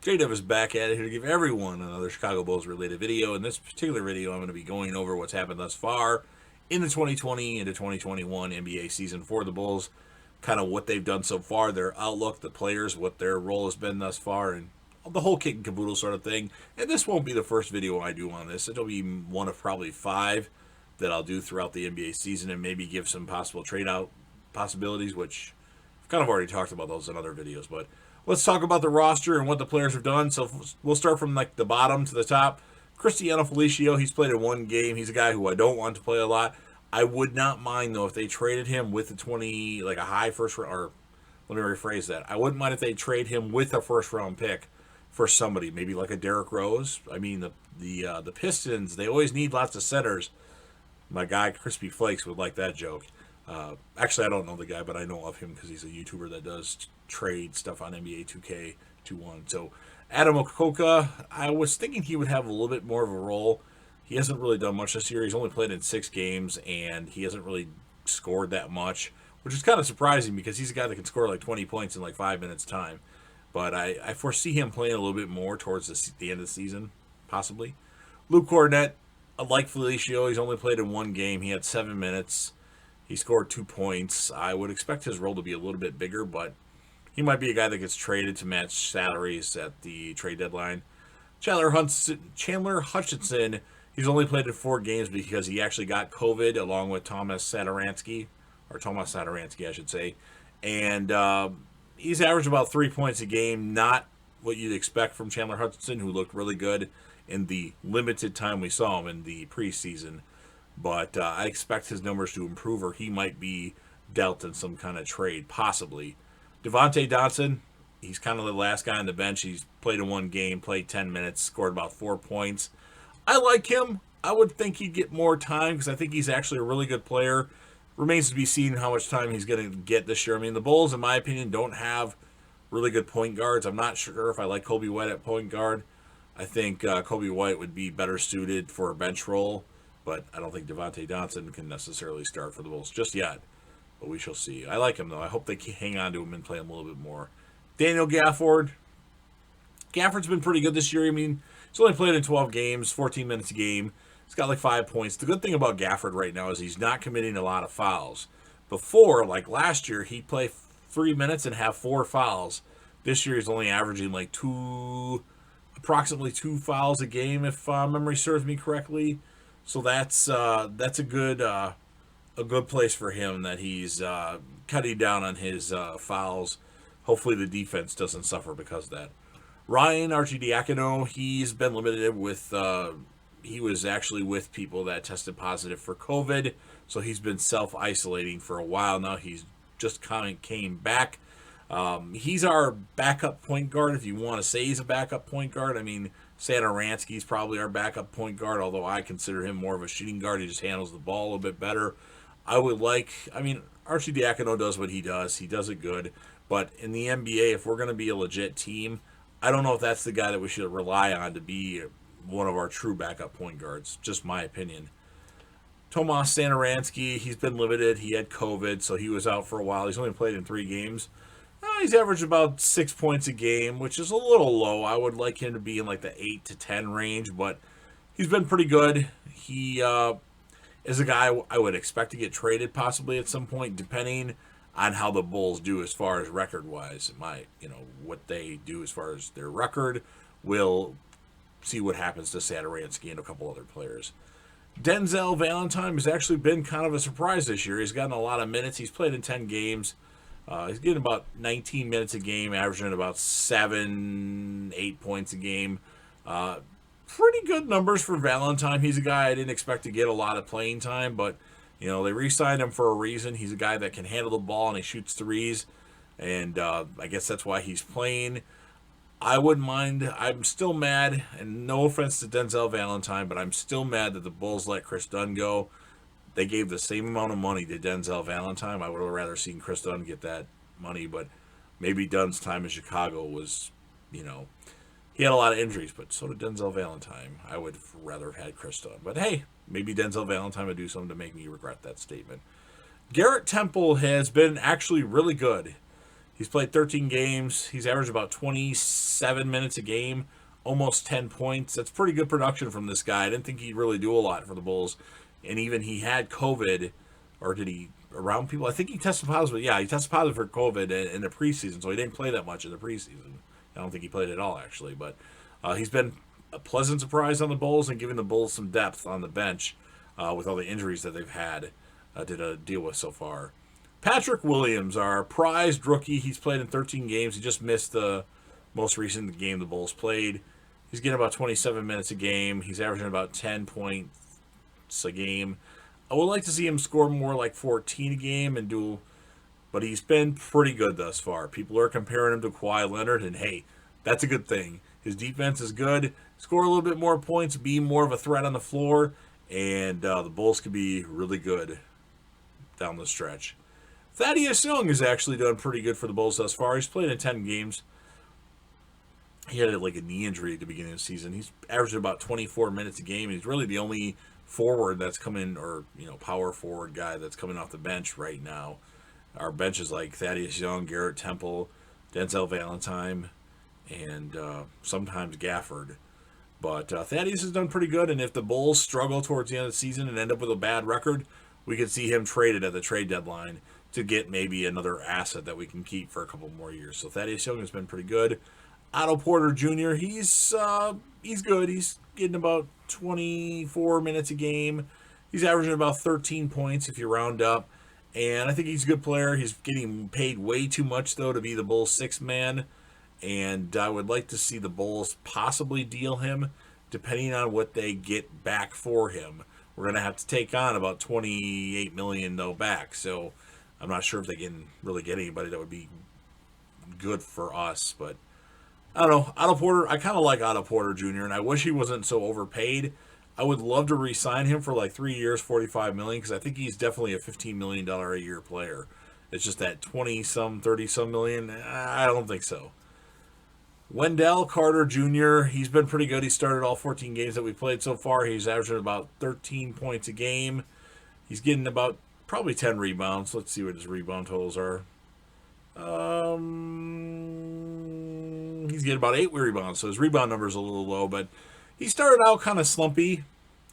J-Dub is back at it here to give everyone another Chicago Bulls related video. In this particular video, I'm going to be going over what's happened thus far in the 2020 into 2021 NBA season for the Bulls, kind of what they've done so far, their outlook, the players, what their role has been thus far, and the whole kit and caboodle sort of thing. And this won't be the first video I do on this. It'll be one of probably 5 that I'll do throughout the NBA season and maybe give some possible trade out possibilities, which I've kind of already talked about those in other videos, but let's talk about the roster and what the players have done. So we'll start from like the bottom to the top. Cristiano Felicio, he's played in one game. He's a guy who I don't want to play a lot. I would not mind though if they traded him with the 20, like a high first round, or let me rephrase that. I wouldn't mind if they trade him with a first round pick for somebody, maybe like a Derrick Rose. I mean the Pistons, they always need lots of centers. My guy Crispy Flakes would like that joke. Actually, I don't know the guy, but I know of him because he's a YouTuber that does trade stuff on NBA 2K21. So, Adam Okoka, I was thinking he would have a little bit more of a role. He hasn't really done much this year. He's only played in 6 games, and he hasn't really scored that much, which is kind of surprising because he's a guy that can score like 20 points in like 5 minutes' time. But I foresee him playing a little bit more towards the end of the season, possibly. Luke Cornett, like Felicio, he's only played in 1 game. He had 7 minutes. He scored 2 points. I would expect his role to be a little bit bigger, but he might be a guy that gets traded to match salaries at the trade deadline. Chandler Hutchinson, he's only played in 4 games because he actually got COVID along with Tomas Satoransky, I should say. And he's averaged about 3 points a game, not what you'd expect from Chandler Hutchinson, who looked really good in the limited time we saw him in the preseason. But I expect his numbers to improve, or he might be dealt in some kind of trade, possibly. Devontae Johnson, he's kind of the last guy on the bench. He's played in 1 game, played 10 minutes, scored about 4 points. I like him. I would think he'd get more time because I think he's actually a really good player. Remains to be seen how much time he's going to get this year. I mean, the Bulls, in my opinion, don't have really good point guards. I'm not sure if I like Kobe White at point guard. I think Kobe White would be better suited for a bench role. But I don't think Devontae Johnson can necessarily start for the Bulls just yet. But we shall see. I like him, though. I hope they can hang on to him and play him a little bit more. Daniel Gafford. Gafford's been pretty good this year. I mean, he's only played in 12 games, 14 minutes a game. He's got like 5 points. The good thing about Gafford right now is he's not committing a lot of fouls. Before, like last year, he'd play 3 minutes and have 4 fouls. This year, he's only averaging like approximately 2 fouls a game, if memory serves me correctly. So that's a good place for him that he's cutting down on his fouls. Hopefully the defense doesn't suffer because of that. Ryan Arcidiacono, he's been limited with he was actually with people that tested positive for COVID, so he's been self-isolating for a while now. He's just kind of came back. He's our backup point guard, if you want to say he's a backup point guard. I mean, Satoransky's probably our backup point guard, although I consider him more of a shooting guard. He just handles the ball a little bit better. Arcidiacono does what he does. He does it good. But in the NBA, if we're going to be a legit team, I don't know if that's the guy that we should rely on to be one of our true backup point guards. Just my opinion. Tomas Satoransky, he's been limited. He had COVID, so he was out for a while. He's only played in 3 games. He's averaged about 6 points a game, which is a little low. I would like him to be in like the 8 to 10 range, but he's been pretty good. He is a guy I would expect to get traded possibly at some point, depending on how the Bulls do as far as record-wise. What they do as far as their record. We'll see what happens to Satoransky and a couple other players. Denzel Valentine has actually been kind of a surprise this year. He's gotten a lot of minutes. He's played in 10 games. He's getting about 19 minutes a game, averaging about 7-8 points a game. Pretty good numbers for Valentine. He's a guy I didn't expect to get a lot of playing time, but they re-signed him for a reason. He's a guy that can handle the ball and he shoots threes, and I guess that's why he's playing. I wouldn't mind. I'm still mad, and no offense to Denzel Valentine, but I'm still mad that the Bulls let Chris Dunn go. They gave the same amount of money to Denzel Valentine. I would have rather seen Chris Dunn get that money, but maybe Dunn's time in Chicago was, he had a lot of injuries, but so did Denzel Valentine. I would rather have had Chris Dunn. But hey, maybe Denzel Valentine would do something to make me regret that statement. Garrett Temple has been actually really good. He's played 13 games. He's averaged about 27 minutes a game, almost 10 points. That's pretty good production from this guy. I didn't think he'd really do a lot for the Bulls. And even he had COVID, or did he around people? I think he tested positive. Yeah, he tested positive for COVID in the preseason, so he didn't play that much in the preseason. I don't think he played at all, actually. But he's been a pleasant surprise on the Bulls and giving the Bulls some depth on the bench with all the injuries that they've had to deal with so far. Patrick Williams, our prized rookie, he's played in 13 games. He just missed the most recent game the Bulls played. He's getting about 27 minutes a game. He's averaging about 10 points a game. I would like to see him score more like 14 a game and do, but he's been pretty good thus far. People are comparing him to Kawhi Leonard, and hey, that's a good thing. His defense is good. Score a little bit more points, be more of a threat on the floor, and the Bulls could be really good down the stretch. Thaddeus Young has actually done pretty good for the Bulls thus far. He's played in 10 games. He had like a knee injury at the beginning of the season. He's averaging about 24 minutes a game. He's really the only forward that's coming, or power forward guy that's coming off the bench right now. Our bench is like Thaddeus Young, Garrett Temple, Denzel Valentine, and sometimes Gafford. But Thaddeus has done pretty good, and if the Bulls struggle towards the end of the season and end up with a bad record, we could see him traded at the trade deadline to get maybe another asset that we can keep for a couple more years. So Thaddeus Young has been pretty good. Otto Porter Jr., he's good. He's getting about 24 minutes a game. He's averaging about 13 points if you round up. And I think he's a good player. He's getting paid way too much, though, to be the Bulls' sixth man. And I would like to see the Bulls possibly deal him, depending on what they get back for him. We're going to have to take on about $28 million, though, back. So I'm not sure if they can really get anybody that would be good for us. But I don't know. Otto Porter, I kind of like Otto Porter Jr., and I wish he wasn't so overpaid. I would love to re-sign him for like 3 years, $45 million, because I think he's definitely a $15 million a year player. It's just that 20-some, 30-some million, I don't think so. Wendell Carter Jr., he's been pretty good. He started all 14 games that we played so far. He's averaging about 13 points a game. He's getting about probably 10 rebounds. Let's see what his rebound totals are. He's getting about 8 rebounds, so his rebound number is a little low, but he started out kind of slumpy,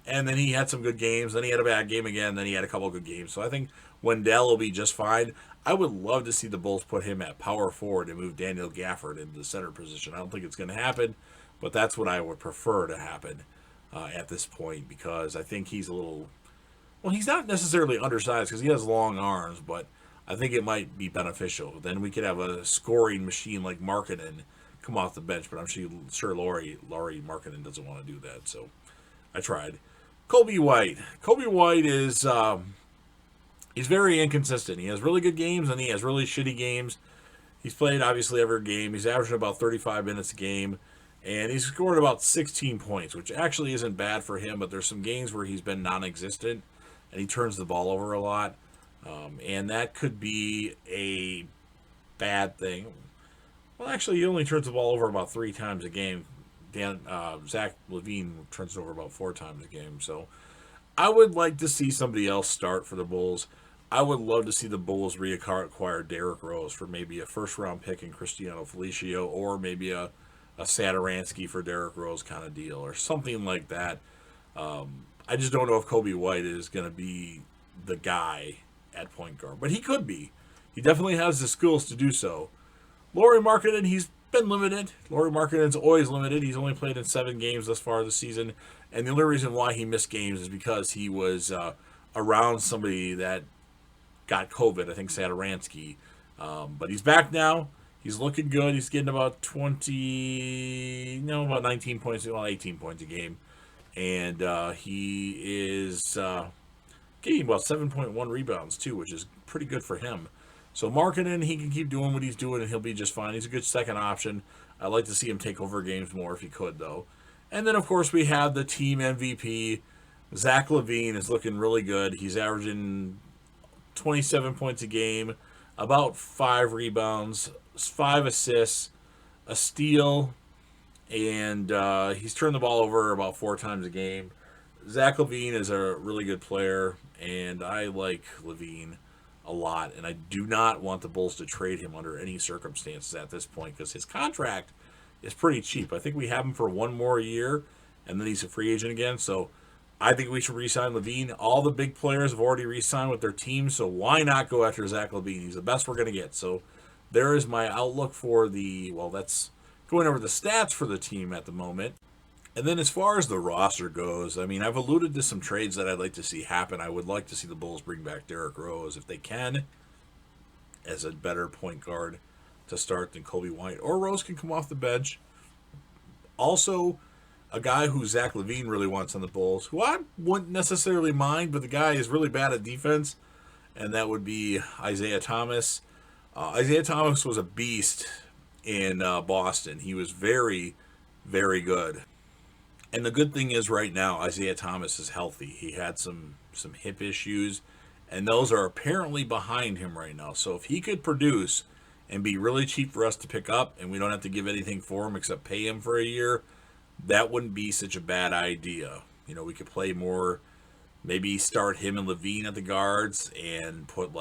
and then he had some good games, then he had a bad game again, then he had a couple good games. So I think Wendell will be just fine. I would love to see the Bulls put him at power forward and move Daniel Gafford into the center position. I don't think it's going to happen, but that's what I would prefer to happen at this point, because I think he's a little... Well, he's not necessarily undersized because he has long arms, but I think it might be beneficial. Then we could have a scoring machine like Markkanen come off the bench, but I'm sure Lauri Markkanen doesn't want to do that, so I tried. Coby White. Coby White is he's very inconsistent. He has really good games and he has really shitty games. He's played obviously every game. He's averaging about 35 minutes a game, and he's scored about 16 points, which actually isn't bad for him, but there's some games where he's been non-existent and he turns the ball over a lot, and that could be a bad thing. Well, actually, he only turns the ball over about 3 times a game. Zach LaVine turns it over about 4 times a game. So I would like to see somebody else start for the Bulls. I would love to see the Bulls reacquire Derrick Rose for maybe a first-round pick in Cristiano Felicio, or maybe a Satoransky for Derrick Rose kind of deal, or something like that. I just don't know if Coby White is going to be the guy at point guard, but he could be. He definitely has the skills to do so. Lauri Markkanen, he's been limited. Lauri Markkanen's always limited. He's only played in 7 games thus far this season, and the only reason why he missed games is because he was around somebody that got COVID, I think Satoransky. But he's back now. He's looking good. He's getting about 19 points, well, 18 points a game. And he is getting about 7.1 rebounds, too, which is pretty good for him. So Markkanen, he can keep doing what he's doing, and he'll be just fine. He's a good second option. I'd like to see him take over games more if he could, though. And then, of course, we have the team MVP. Zach LaVine is looking really good. He's averaging 27 points a game, about 5 rebounds, 5 assists, a steal, and he's turned the ball over about 4 times a game. Zach LaVine is a really good player, and I like LaVine a lot, and I do not want the Bulls to trade him under any circumstances at this point because his contract is pretty cheap. I think we have him for one more year, and then he's a free agent again. So I think we should re-sign LaVine. All the big players have already re-signed with their teams, so why not go after Zach LaVine? He's the best we're going to get. So there is my outlook for that's going over the stats for the team at the moment. And then as far as the roster goes, I mean, I've alluded to some trades that I'd like to see happen. I would like to see the Bulls bring back Derrick Rose if they can as a better point guard to start than Kobe White. Or Rose can come off the bench. Also, a guy who Zach LaVine really wants on the Bulls, who I wouldn't necessarily mind, but the guy is really bad at defense, and that would be Isaiah Thomas. Isaiah Thomas was a beast in Boston. He was very, very good. And the good thing is right now, Isaiah Thomas is healthy. He had some hip issues, and those are apparently behind him right now. So if he could produce and be really cheap for us to pick up, and we don't have to give anything for him except pay him for a year, that wouldn't be such a bad idea. You know, we could play more, maybe start him and LaVine at the guards and put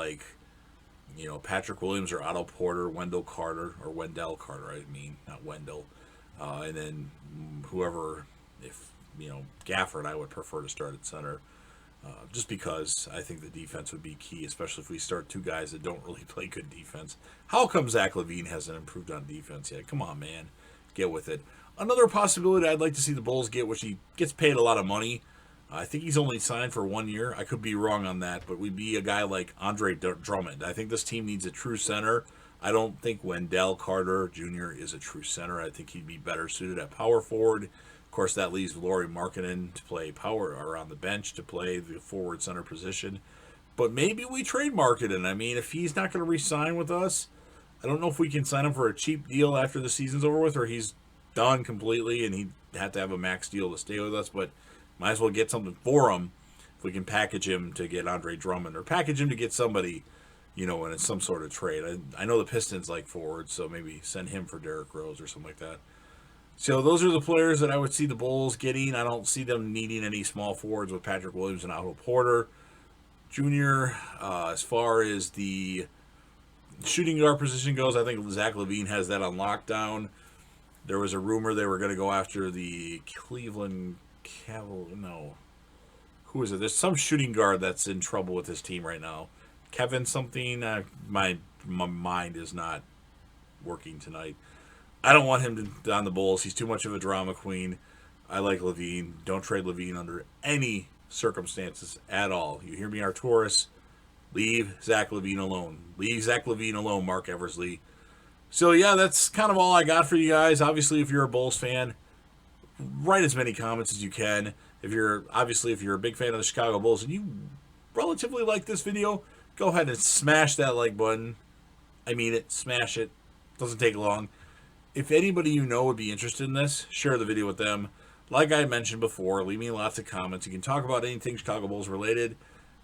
Patrick Williams or Otto Porter, Wendell Carter, not Wendell. And then whoever... Gafford, I would prefer to start at center, just because I think the defense would be key, especially if we start two guys that don't really play good defense. How come Zach LaVine hasn't improved on defense yet? Come on, man. Get with it. Another possibility I'd like to see the Bulls get, which he gets paid a lot of money. I think he's only signed for 1 year. I could be wrong on that, but we'd be a guy like Andre Drummond. I think this team needs a true center. I don't think Wendell Carter Jr. is a true center. I think he'd be better suited at power forward. Of course, that leaves Lauri Markkanen to play power or on the bench to play the forward center position. But maybe we trade Markkanen. I mean, if he's not going to re-sign with us, I don't know if we can sign him for a cheap deal after the season's over with, or he's done completely and he'd have to have a max deal to stay with us. But might as well get something for him if we can package him to get Andre Drummond or package him to get somebody, in some sort of trade. I know the Pistons like forwards, so maybe send him for Derrick Rose or something like that. So those are the players that I would see the Bulls getting. I don't see them needing any small forwards with Patrick Williams and Otto Porter Jr. As far as the shooting guard position goes, I think Zach LaVine has that on lockdown. There was a rumor they were going to go after the Cleveland Cavaliers. No. Who is it? There's some shooting guard that's in trouble with his team right now. Kevin something. My mind is not working tonight. I don't want him on the Bulls. He's too much of a drama queen. I like LaVine. Don't trade LaVine under any circumstances at all. You hear me, Arturis? Leave Zach LaVine alone. Leave Zach LaVine alone, Mark Eversley. So, yeah, that's kind of all I got for you guys. Obviously, if you're a Bulls fan, write as many comments as you can. If you're a big fan of the Chicago Bulls and you relatively like this video, go ahead and smash that like button. I mean it. Smash it. Doesn't take long. If anybody you know would be interested in this, share the video with them. Like I mentioned before, leave me lots of comments. You can talk about anything Chicago Bulls related.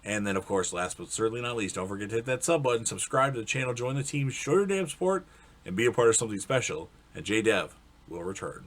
And then, of course, last but certainly not least, don't forget to hit that sub button, subscribe to the channel, join the team, show your damn support, and be a part of something special. And JDev will return.